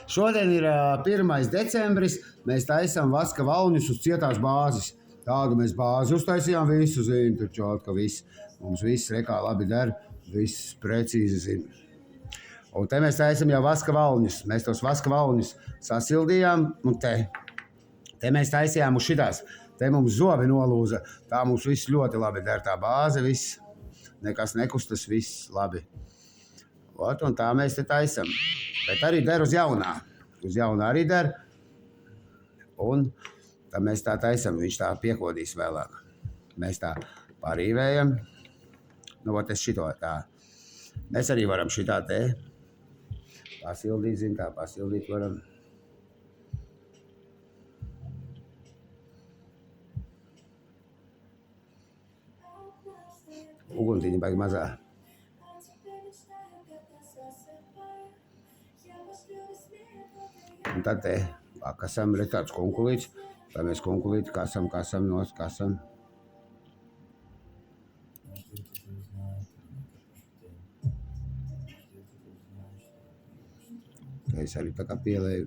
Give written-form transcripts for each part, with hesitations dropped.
Šodien ir 1. decembris, mēs taisām vaska valņus uz cietās bāzes. Tādu mēs bāzi uztaisījām visu, zinu, tur čot, ka viss, mums viss rekā labi der, viss precīzi zina. Un te mēs taisam jau vaska valņus. Mēs tos vaska valņus sasildījām, un te mēs taisījām uz šitās. Te mums zobi nolūza, tā mums viss ļoti labi der, tā bāze, viss, nekas nekustas, viss labi. Un tā mēs te taisam. Bet arī der uz jaunā. Uz jaunā arī der. Un tad mēs tā taisam, viņš tā piekodīs vēlāk. Mēs tā parīvējam. Nu, ot es šito tā. Mēs arī varam šitā te pasildīt, zin, tā pasildīt varam. Uguntiņa baigi mazā. Un tad te kasam ir tāds kunkulīts. Tad mēs kunkulīti kasam. Te es arī tā kā pielēju.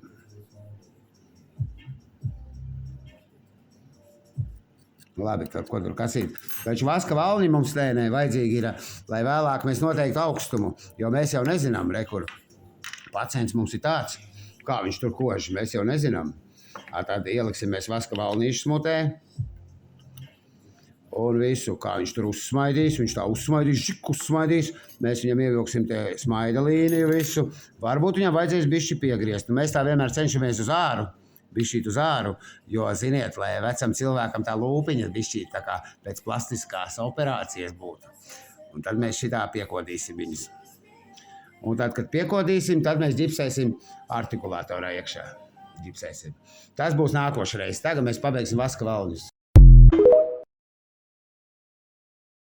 Labi, tad ko tur kasīt. Taču vaska valņi mums tēnē vajadzīgi ir, lai vēlāk mēs noteiktu augstumu, jo mēs jau nezinām, kur pacients mums ir tāds, kā viņš tur kož, mēs jau nezinām. Tad ieliksim mēs vaska valnīšu smutē un visu, kā viņš tur uzsmaidīs, viņš tā uzsmaidīs, mēs viņam ievilksim te smaida līniju visu, varbūt viņam vajadzēs bišķi piegriezt, un mēs tā vienmēr cenšamies uz āru, bišķīt uz āru, jo, ziniet, lai vecam cilvēkam tā lūpiņa bišķīt tā kā pēc plastiskās operācijas būtu. Un tad mēs šitā piekodīsim viņus. Un tad, kad piekodīsim, tad mēs ģipsēsim artikulātorā iekšā. Tas būs nākošreiz. Tagad mēs pabeigsim vaska valņus.